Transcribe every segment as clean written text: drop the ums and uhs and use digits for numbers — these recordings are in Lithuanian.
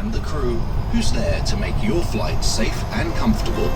and the crew who's there to make your flight safe and comfortable.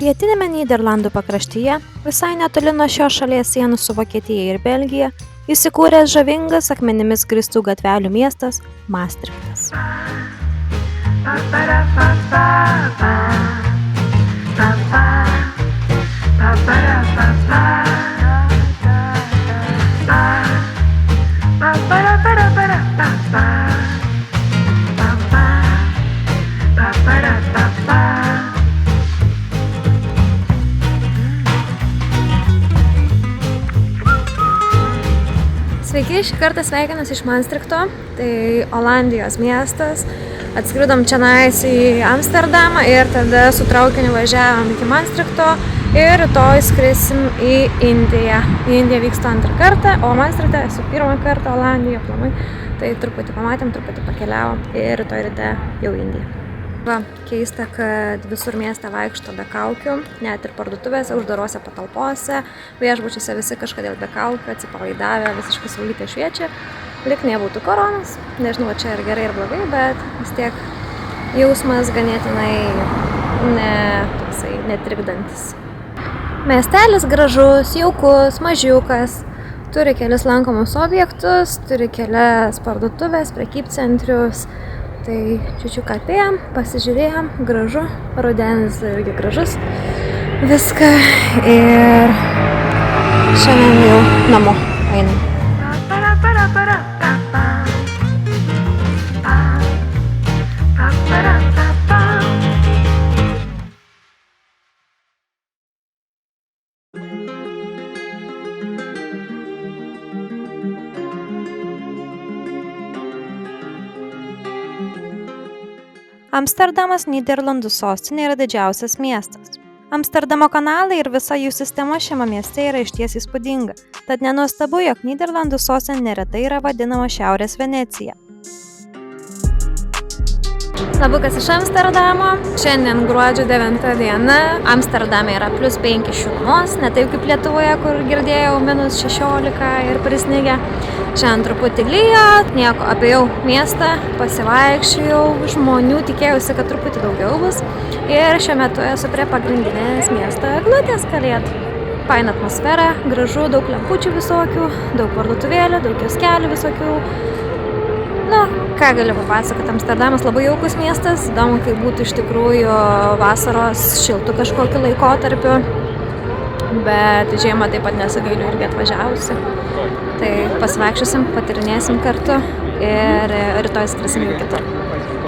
Pietiniame Nyderlandų pakraštyje, visai netoli nuo šios šalies sienų su Vokietija ir Belgija, įsikūręs žavingas akmenimis grįstų gatvelių miestas Maastrichtas. Sveiki, šį kartą sveikinuosi iš Maastrichto, tai Olandijos miestas. Atskridom čionais į Amsterdamą ir tada su traukiniu važiavom iki Maastrichto ir rytoj skrisim į Indiją. Į Indiją vykstu antrą kartą, o Maastrichte esu pirmą kartą Olandijoje planui. Tai truputį pamatėm, truputį pakeliavom ir rytoj ryte jau Indija. Va, keista, kad visur mieste vaikšto be kaukių, net ir parduotuvėse, uždarose patalpose, viešbučiuose visi kažkodėl be kaukių, atsipalaidavę, visiškai saulytė šviečia, lyg nebūtų koronos. Nežinau, čia ir gerai ir blogai, bet vis tiek jausmas ganėtinai netrikdantis. Miestelis gražus, jaukus, mažiukas, turi kelis lankomus objektus, turi kelias parduotuvės, prekybcentrius. Tai čiučiuk apėjom, pasižiūrėjom, gražu, rudenis irgi gražus, viską ir šiandien jau namo einam. Amsterdamas Nyderlandų sostinė yra didžiausias miestas. Amsterdamo kanalai ir visa jų sistema šiame mieste yra išties įspūdinga, tad nenuostabu, jog Nyderlandų sostinė neretai yra vadinama Šiaurės Venecija. Labukas iš Amsterdamo. Šiandien gruodžio 9 diena. Amsterdame yra +5 šilumos, ne taip kaip Lietuvoje, kur girdėjau -16 ir prisnigę. Šiandien truputį lyja, nieko, apėjau miestą, pasivaikščiojau, žmonių tikėjausi, kad truputį daugiau bus. Ir šiuo metu esu prie pagrindinės miesto eglutės kalėdų. Faina atmosfera, gražu, daug lempučių visokių, daug parduotuvėlių, daug kioskelių visokių. Ką galiu papasakoti, Amsterdamas labai jaukus miestas, įdomu, kaip būtų iš tikrųjų vasaros šiltų kažkokiu laikotarpiu, bet žiemą taip pat nesagailiu irgi atvažiavusi. Tai pasivaikščiosim, patyrinėsim kartu ir rytoj skrisim jau kitur.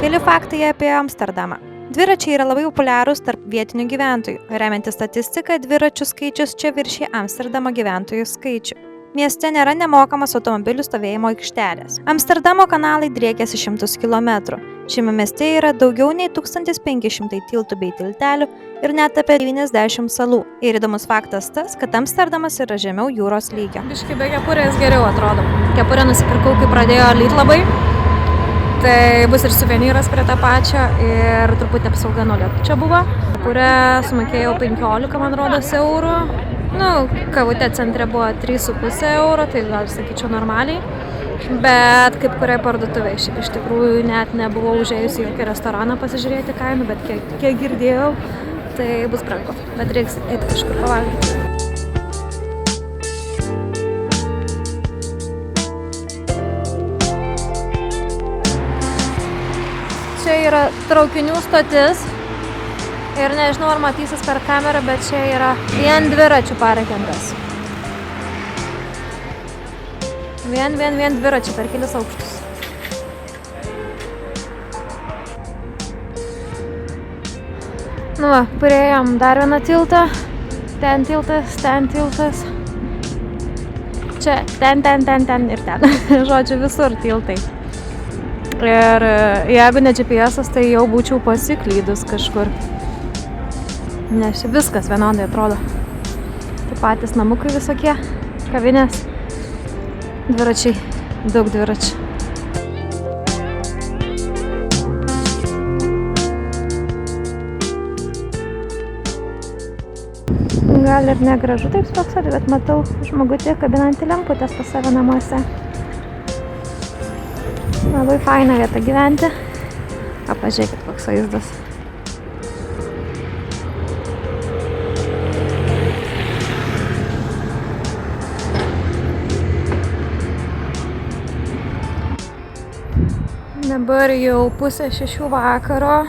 Keli faktai apie Amsterdamą. Dviračiai yra labai populiarūs tarp vietinių gyventojų. Remiantis statistiką, dviračių skaičius čia viršija Amsterdamo gyventojų skaičių. Mieste nėra nemokamas automobilių stovėjimo aikštelės. Amsterdamo kanalai driekiasi 100 km. Šiame mieste yra daugiau nei 1500 tiltų bei tiltelių ir net apie 90 salų. Ir įdomus faktas tas, kad Amsterdamas yra žemiau jūros lygio. Biškai be kepurės geriau atrodo. Kepurę nusipirkau, kai pradėjo lyt labai. Tai bus ir suvenyras prie tą pačią ir truputį apsauga nuo lietų čia buvo. Kepurę sumokėjau 15, man rodos, eurų. Kavutė centre buvo 3,5 euro, tai gal sakyčiau normaliai. Bet kaip kuriai parduotuvė, šiaip iš tikrųjų net nebuvau užėjusi jokį restoraną pasižiūrėti kainų, bet kiek girdėjau, tai bus brangu. Bet reiks eiti kažkur pavalgyti. Čia yra traukinių stotis. Ir nežinau, ar matysis per kamerą, bet čia yra vien dviračių parkingas. Vien dviračiai per kelis aukštus. Nu va, priėjom dar vieną tiltą. Ten tiltas. Čia, ten ir ten. Žodžiu, visur tiltai. Ir jeigu ne GPS-as, tai jau būčiau pasiklydus kažkur. Nes čia viskas vienodai atrodo. Tai patys namukai visokie, kavinės, dviračiai, daug dviračių. Gal ir negražu taip spoksoti, bet matau žmogutį kabinantį lemputės pas save namuose. Labai faina vieta gyventi. Pažiūrėkit, koks vaizdas. Dabar jau 5:30 vakaro,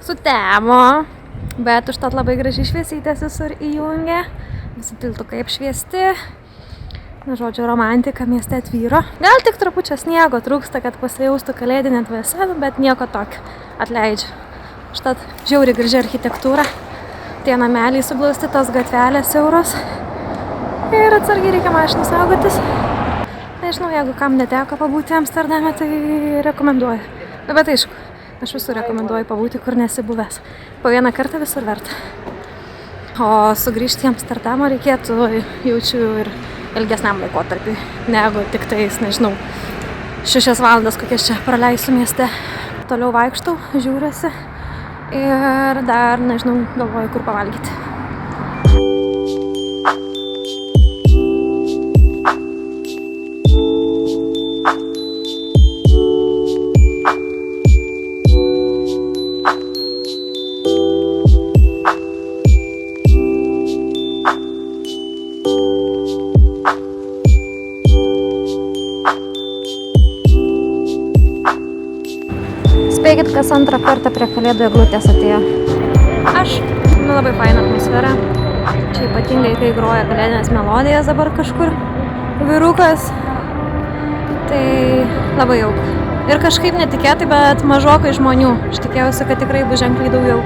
sutemo, bet užtat labai gražiai šviesytės visur įjungia, visi tiltukai apšviesti. Na, žodžiu, romantika mieste atvyro. Gal tik trupučio sniego trūksta, kad pasijaustų kalėdinė dvasia, bet nieko tokio, atleidžiu. Užtat žiauriai graži architektūra, tie nameliai suglausti, tos gatvelės siauros ir atsargiai reikia mašinų saugotis. Nežinau, jeigu kam neteko pabūti Amsterdame, tai rekomenduoju. Na, bet aišku, aš visur rekomenduoju pabūti, kur nesi buvęs. Po vieną kartą visur verta. O sugrįžti į Amsterdamą reikėtų, jaučiu, ir ilgesniam laikotarpiui, negu tik tais, nežinau, 6 valandas kokias čia praleisiu mieste. Toliau vaikštau, žiūriuosi ir dar, nežinau, galvoju, kur pavalgyti. Spėkit, kas antrą kartą prie kalėdų eglutės atėjo. Aš. Labai faina atmosfera. Čia ypatingai, kai groja kalėdinės melodijas dabar kažkur vyrukas. Tai labai jauku. Ir kažkaip netikėtai, bet mažokai žmonių. Aš tikėjausi, kad tikrai bus ženkliai daugiau.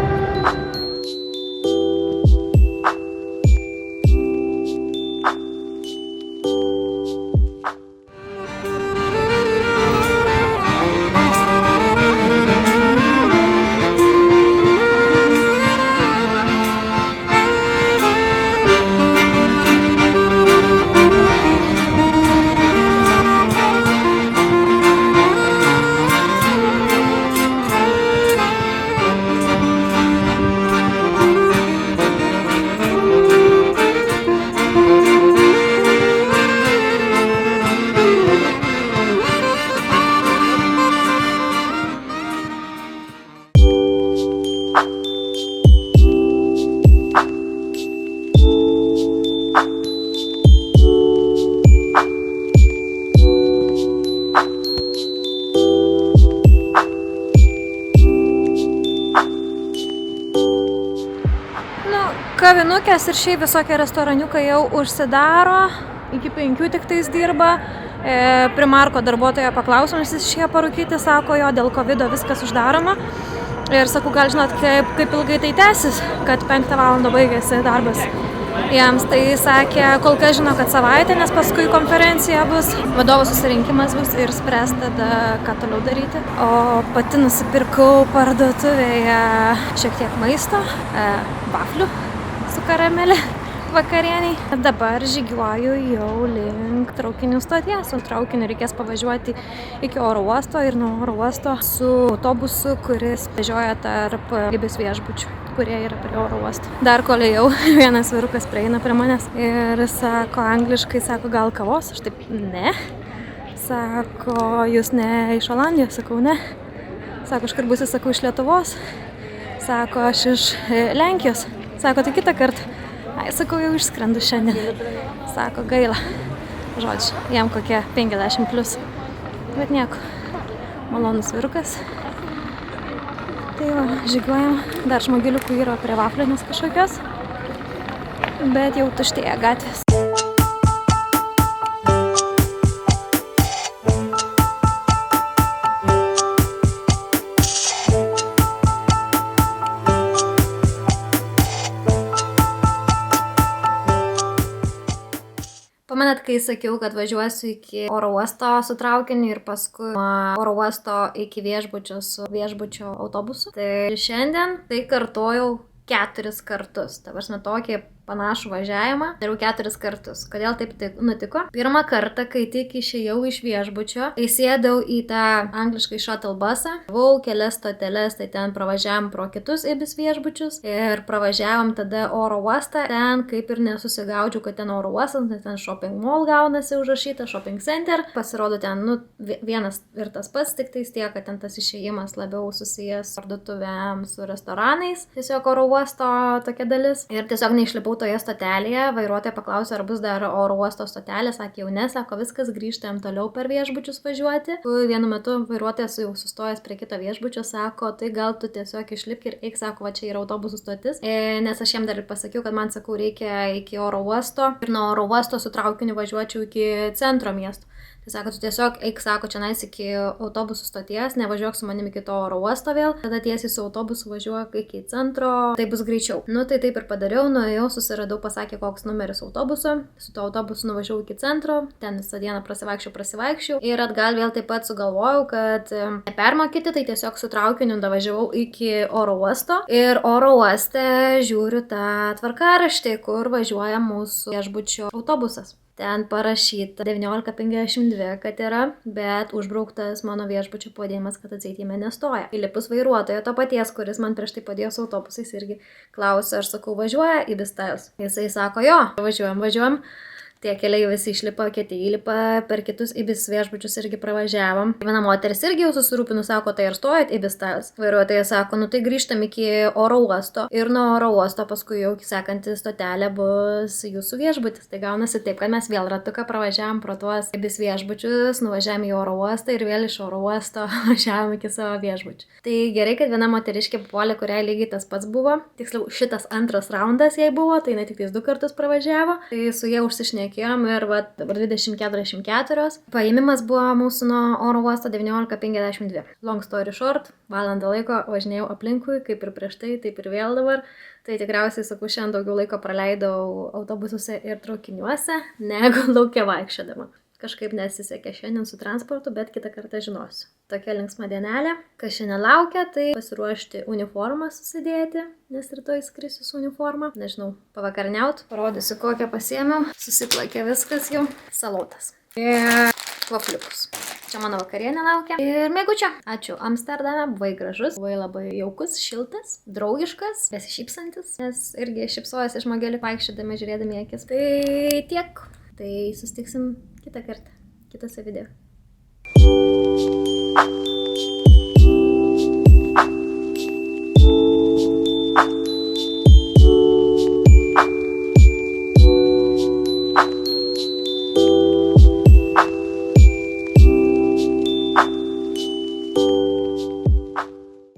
Kavinukės ir šiaip visokie restoraniukai jau užsidaro, iki 5 tik tais dirba. Primarko darbuotojo paklausom, jis išėjo parūkyti, sako, jo, dėl COVID viskas uždaroma. Ir sakau, gal žinot, kaip ilgai tai tęsis, kad 5 valandą baigėsi darbas jiems. Tai sakė, kol kas žino, kad savaitė, nes paskui konferencija bus, vadovų susirinkimas bus ir spręs tada, ką toliau daryti. O pati nusipirkau parduotuvėje šiek tiek maisto, vaflių su karamelė vakarieniai. Dabar žygiuoju jau link traukinių stoties. Su traukiniu reikės pavažiuoti iki oro uosto ir nuo oro uosto su autobusu, kuris vežioja tarp daugybės viešbučių, kurie yra prie oro uosto. Dar kol ėjau, vienas vyrukas prieina prie manęs ir sako angliškai, sako, gal kavos? Aš taip, ne. Sako, jūs ne iš Olandijos? Sakau, ne. Sako, aš kur būsi, sakau, iš Lietuvos. Sako, aš iš Lenkijos. Sako, tai kitą kartą. Ai, sakau, jau išskrendu šiandien. Sako, gaila. Žodžiu, jam kokie 50+. Bet nieko. Malonus vyrukas. Tai va, žygiuojam. Dar žmogiliukų yra prie vaflinės kažkokios. Bet jau tuštėja gatvės. Pamenat, kai sakiau, kad važiuosiu iki oro uosto su traukiniu ir paskui nuo oro uosto iki viešbučio su viešbučio autobusu? Tai šiandien tai kartojau 4 kartus. Ta prasme, tokį panašų važiavimą dariau 4 kartus. Kodėl taip nutiko? Pirmą kartą, kai tik išėjau iš viešbučio, įsėdau į tą angliškai shuttle busą, buvau kelias stoteles, tai ten pravažiavom pro kitus Ibis viešbučius ir pravažiavom tada oro uostą. Ten kaip ir nesusigaudžiau, kad ten oro uostas, nes ten shopping mall gaunasi užrašyta, shopping center. Pasirodo ten, vienas ir tas pats, tik tais tiek, kad ten tas išėjimas labiau susijęs su parduotuvėm, su restoranais. Tiesiog oro uosto tokia dalis. Ir tiesiog neišlipau toje stotelėje, vairuotoja paklausė, ar bus dar oro uosto stotelė, sakė, jau ne, sako, viskas, grįžtam toliau per viešbučius važiuoti. Vienu metu vairuotojas jau sustojęs prie kito viešbučio, sako, tai gal tu tiesiog išlipk ir eik, sako, va čia yra autobusų stotis, nes aš jam dar ir pasakiau, kad man, sakau, reikia iki oro uosto ir nuo oro uosto su traukiniu važiuočiau iki centro miesto. Tai sako, tu tiesiog eik, sako, čia nais iki autobusų stoties, nevažiuok su manimi iki to oro uosto vėl, tada tiesiai su autobusu važiuok iki centro, tai bus greičiau. Tai taip ir padariau, nuėjau, susiradau, pasakė, koks numeris autobuso, su to autobusu nuvažiavau iki centro, ten visą dieną prasivaikščiau ir atgal vėl taip pat sugalvojau, kad nepermokyti, tai tiesiog su traukiniu davažiavau iki oro uosto ir oro uoste žiūriu tą tvarkaraštį, kur važiuoja mūsų viešbučio autobusas. Ten parašyta 19:52, kad yra, bet užbrauktas mano viešbučio pavadinimas, kad atseit jame nestoja. Įlipus vairuotojo to paties, kuris man prieš tai padėjo su autobusais, irgi klausė, aš sakau, važiuoja Ibis Styles. Jisai sako, jo, važiuojam. Tie keliai visi išlipa, kiti įlipa, per kitus Ibis viešbučius irgi pravažiavom. Viena moteris irgi jau susirūpinu, sako, tai ar stojat Ibis Styles? Vairuotojas sako, tai grįžtam iki oro uosto ir nuo oro uosto paskui jau sekanti stotelė bus jūsų viešbutis. Tai gaunasi taip, kad mes vėl ratuką pravažiavom pro tuos Ibis viešbučius, nuvažiavom į oro uostą ir vėl iš oro uosto važiavom iki savo viešbučių. Tai gerai, kad viena moteriškė puolė, kuriai lygiai tas pats buvo. Tiksliau, šitas antras raundas jai buvo, tai ne tik 2 kartus pravažiavo. Tai su jie užsišnekėjom ir dabar 20:44. Paėmimas buvo mūsų nuo oro uosto 19:52. Long story short, valandą laiko važinėjau aplinkui, kaip ir prieš tai, taip ir vėl dabar. Tai tikriausiai, sakau, šiandien daugiau laiko praleidau autobusuose ir traukiniuose, negu lauke vaikščiodama. Kažkaip nesisekė šiandien su transportu, bet kitą kartą žinosiu. Tokia linksma dienelė. Kas šiandien laukia, tai pasiruošti uniformą susidėti, nes rytoj skrisiu su uniforma. Nežinau, pavakarniaut. Parodysiu, kokią pasiėmiau. Susiplakė viskas jau. Salotas. Ir vafliukus. Čia mano vakarienė laukia. Ir mėgučio. Ačiū Amsterdame, buvai gražus, buvai labai jaukus, šiltas, draugiškas, besišypsantis, nes irgi šypsojasi žmogeliu vaikščiodami, žiūrėdami į akis. Tai tiek. Tai susitiksim kitą kartą, kitose video.